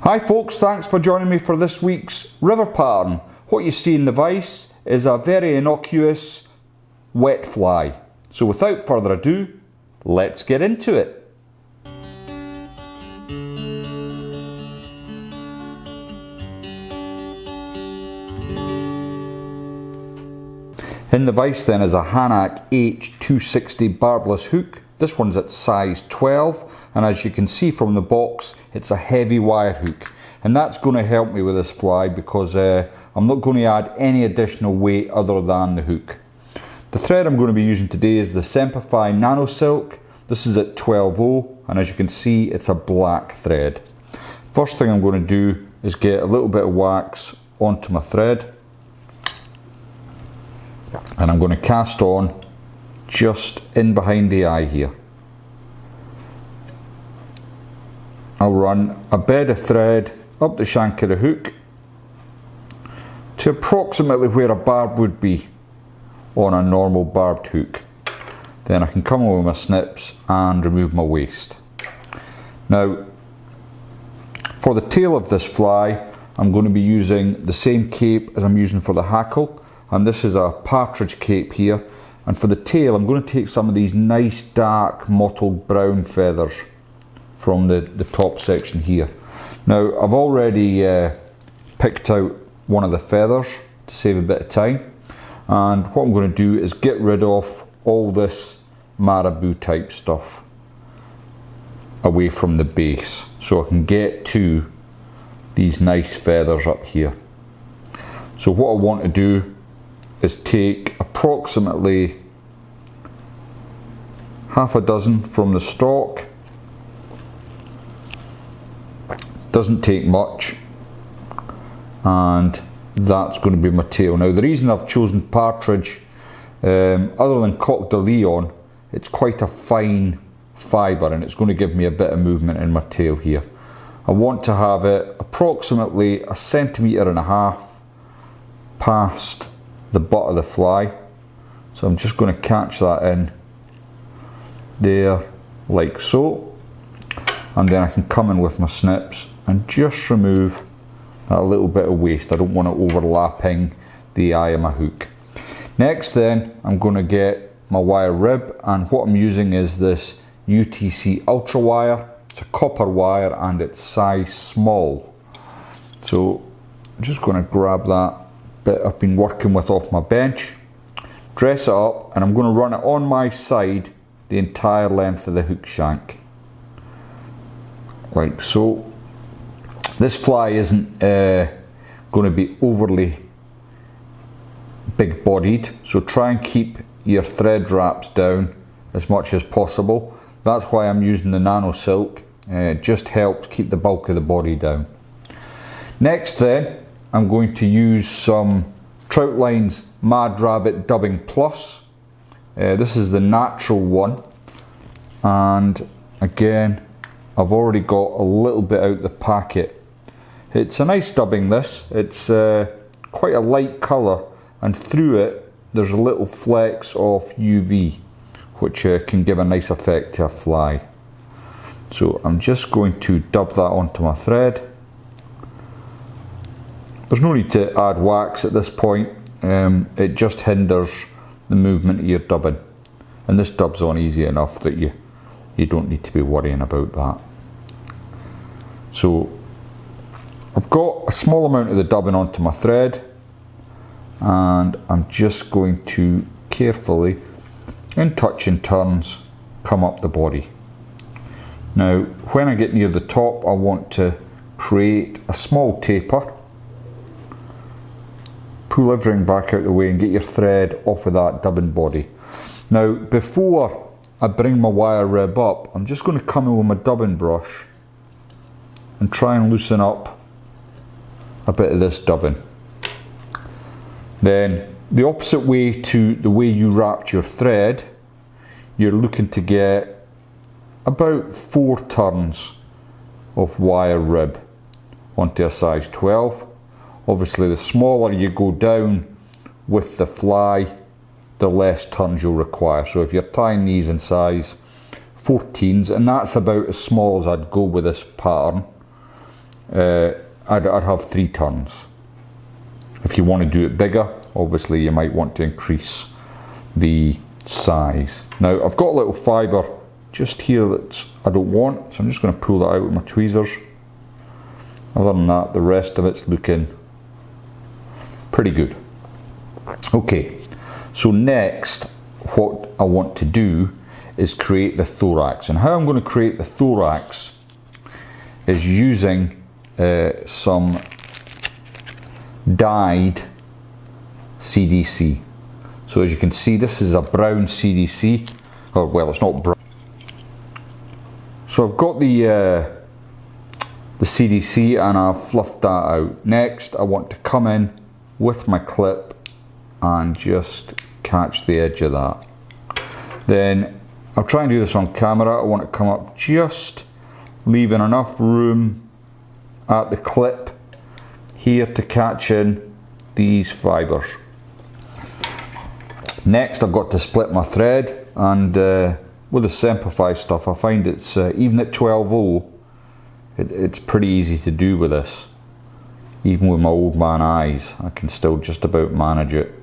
Hi folks, thanks for joining me for this week's river pattern. What you see in the vise is a very innocuous wet fly. So without further ado, let's get into it. In the vise then is a Hanak H260 barbless hook. This one's at size 12, and as you can see from the box, it's a heavy wire hook. And that's going to help me with this fly because I'm not going to add any additional weight other than the hook. The thread I'm going to be using today is the Semprfli Nano silk. This is at 12/0, and as you can see, it's a black thread. First thing I'm going to do is get a little bit of wax onto my thread. And I'm going to cast on just in behind the eye here. I'll run a bed of thread up the shank of the hook to approximately where a barb would be on a normal barbed hook. Then I can come over with my snips and remove my waste. Now, for the tail of this fly, I'm going to be using the same cape as I'm using for the Hackle. And this is a Partridge cape here, and for the tail I'm going to take some of these nice dark mottled brown feathers from the top section here. Now I've already picked out one of the feathers to save a bit of time, and what I'm going to do is get rid of all this marabou type stuff away from the base so I can get to these nice feathers up here. So what I want to do is take approximately half a dozen from the stalk. Doesn't take much, and that's going to be my tail. Now the reason I've chosen Partridge, other than Coq de Leon, it's quite a fine fibre and it's going to give me a bit of movement in my tail here. I want to have it approximately 1.5 centimetres past the butt of the fly, so I'm just going to catch that in there like so, and then I can come in with my snips and just remove that little bit of waste. I don't want it overlapping the eye of my hook. Next then I'm going to get my wire rib, and what I'm using is this UTC Ultra wire. It's a copper wire and it's size small, so I'm just going to grab that bit I've been working with off my bench, dress it up, and I'm going to run it on my side the entire length of the hook shank like so. This fly isn't going to be overly big bodied, so try and keep your thread wraps down as much as possible. That's why I'm using the Nano silk. It just helps keep the bulk of the body down. Next then, I'm going to use some Troutline's Mad Rabbit Dubbing Plus. This is the natural one, and again I've already got a little bit out the packet. It's a nice dubbing this. It's quite a light colour, and through it there's a little flecks of UV which can give a nice effect to a fly. So I'm just going to dub that onto my thread. There's no need to add wax at this point, it just hinders the movement of your dubbing, and this dubs on easy enough that you don't need to be worrying about that. So I've got a small amount of the dubbing onto my thread, and I'm just going to carefully, in touch and turns, come up the body. Now when I get near the top, I want to create a small taper. Pull everything back out the way and get your thread off of that dubbing body. Now before I bring my wire rib up, I'm just going to come in with my dubbing brush and try and loosen up a bit of this dubbing. Then the opposite way to the way you wrapped your thread, you're looking to get about 4 turns of wire rib onto a size 12. Obviously the smaller you go down with the fly, the less turns you'll require. So if you're tying these in size 14s, and that's about as small as I'd go with this pattern, I'd have 3 turns. If you want to do it bigger, obviously you might want to increase the size. Now I've got a little fibre just here that I don't want, so I'm just going to pull that out with my tweezers. Other than that, the rest of it's looking pretty good. Okay, so next what I want to do is create the thorax, and how I'm going to create the thorax is using some dyed CDC. So as you can see, this is a brown CDC, or well, it's not brown. So I've got the CDC and I've fluffed that out. Next I want to come in with my clip and just catch the edge of that. Then I'll try and do this on camera. I want to come up just leaving enough room at the clip here to catch in these fibres. Next I've got to split my thread, and with the Semprfli stuff I find it's even at 12/0 it's pretty easy to do with this. Even with my old man eyes I can still just about manage it.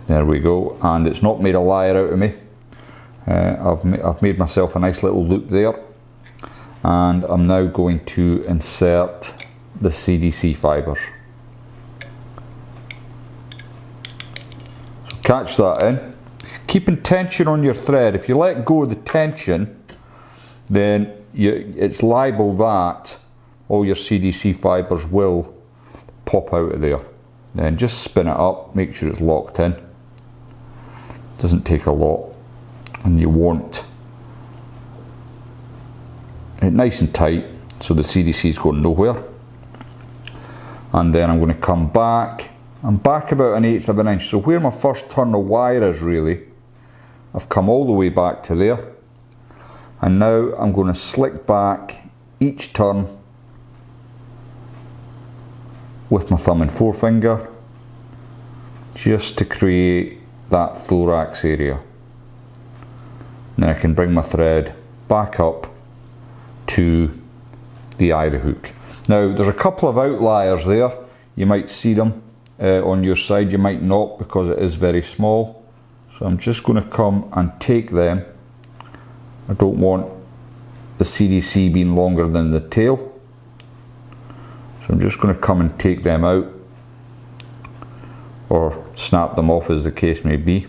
There we go, and it's not made a liar out of me. I've made myself a nice little loop there, and I'm now going to insert the CDC fibres. So catch that in. Keeping tension on your thread. If you let go of the tension, then it's liable that all your CDC fibres will pop out of there. Then just spin it up, make sure it's locked in. Doesn't take a lot, and you want it nice and tight so the CDC is going nowhere. And then I'm going to come back. I'm back about 1/8 of an inch, so where my first turn of wire is really, I've come all the way back to there, and now I'm going to slick back each turn with my thumb and forefinger just to create that thorax area. Then I can bring my thread back up to the eye of the hook. Now there's a couple of outliers there. You might see them on your side, you might not, because it is very small. So I'm just going to come and take them. I don't want the CDC being longer than the tail, so I'm just going to come and take them out, or snap them off as the case may be.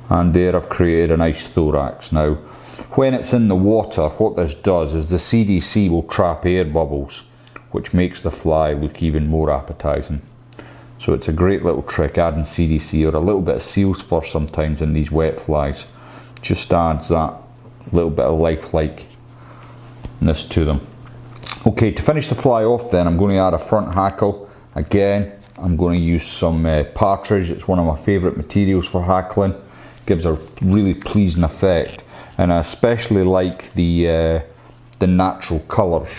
And there I've created a nice thorax. Now when it's in the water, what this does is the CDC will trap air bubbles, which makes the fly look even more appetizing. So it's a great little trick, adding CDC or a little bit of seal's fur sometimes in these wet flies. Just adds that little bit of lifelikeness to them. Okay, to finish the fly off then, I'm going to add a front hackle. Again, I'm going to use some Partridge. It's one of my favourite materials for hackling. Gives a really pleasing effect, and I especially like the natural colours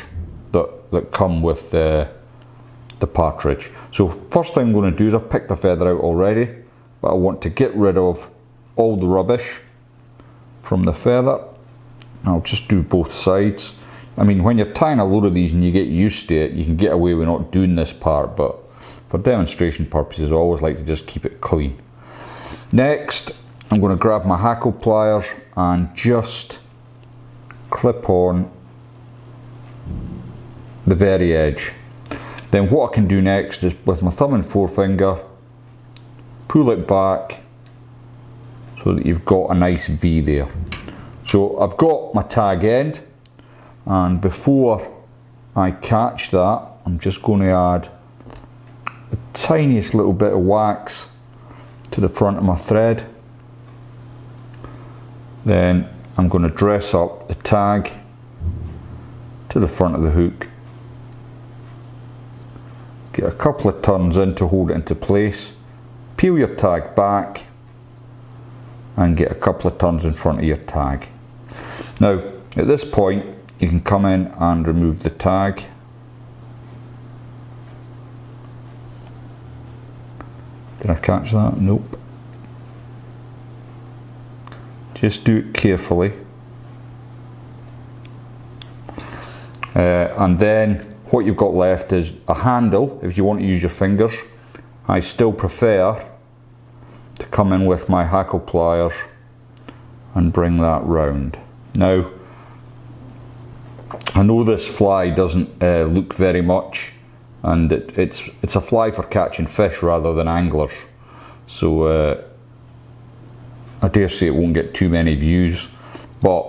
that come with the Partridge. So first thing I'm going to do is I've picked the feather out already, but I want to get rid of all the rubbish from the feather. I'll just do both sides. I mean, when you're tying a load of these and you get used to it, you can get away with not doing this part, but for demonstration purposes I always like to just keep it clean. Next I'm going to grab my hackle pliers and just clip on the very edge. Then what I can do next is with my thumb and forefinger pull it back so that you've got a nice V there. So I've got my tag end, and before I catch that I'm just going to add the tiniest little bit of wax to the front of my thread. Then I'm going to dress up the tag to the front of the hook. Get a couple of turns in to hold it into place. Peel your tag back and get a couple of turns in front of your tag. Now at this point you can come in and remove the tag. Did I catch that? Nope. Just do it carefully. And then what you've got left is a handle if you want to use your fingers. I still prefer to come in with my Hackle pliers and bring that round. Now, I know this fly doesn't look very much, and it's a fly for catching fish rather than anglers, so I dare say it won't get too many views, but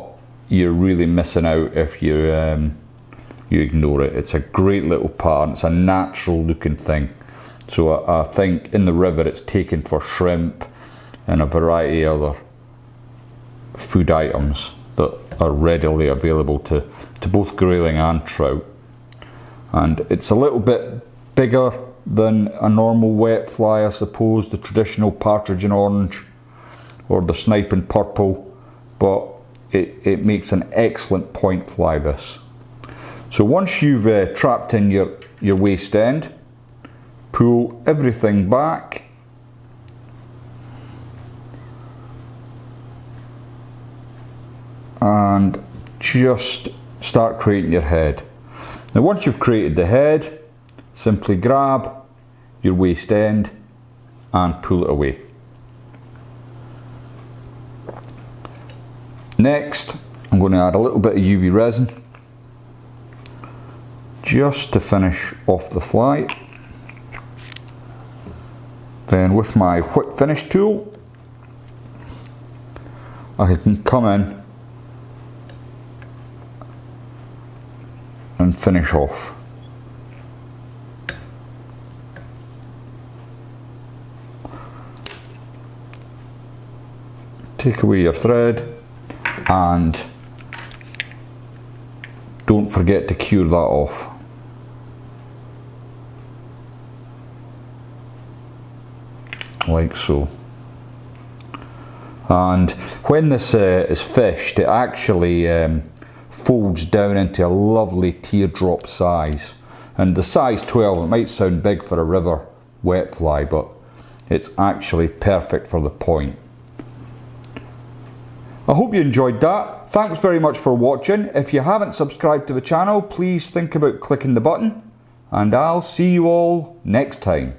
you're really missing out if you you ignore it. It's a great little pattern. It's a natural looking thing. So I think in the river it's taken for shrimp and a variety of other food items that are readily available to both grayling and trout. And it's a little bit bigger than a normal wet fly, I suppose, the traditional Partridge and Orange or the Snipe and Purple, but it makes an excellent point fly, this. So once you've trapped in your waist end, pull everything back and just start creating your head. Now once you've created the head, simply grab your waist end and pull it away. Next, I'm going to add a little bit of UV resin just to finish off the fly. Then with my whip finish tool, I can come in and finish off. Take away your thread and don't forget to cure that off. Like so. And when this is fished, it actually folds down into a lovely teardrop size. And the size 12, it might sound big for a river wet fly, but it's actually perfect for the point. I hope you enjoyed that. Thanks very much for watching. If you haven't subscribed to the channel, please think about clicking the button, and I'll see you all next time.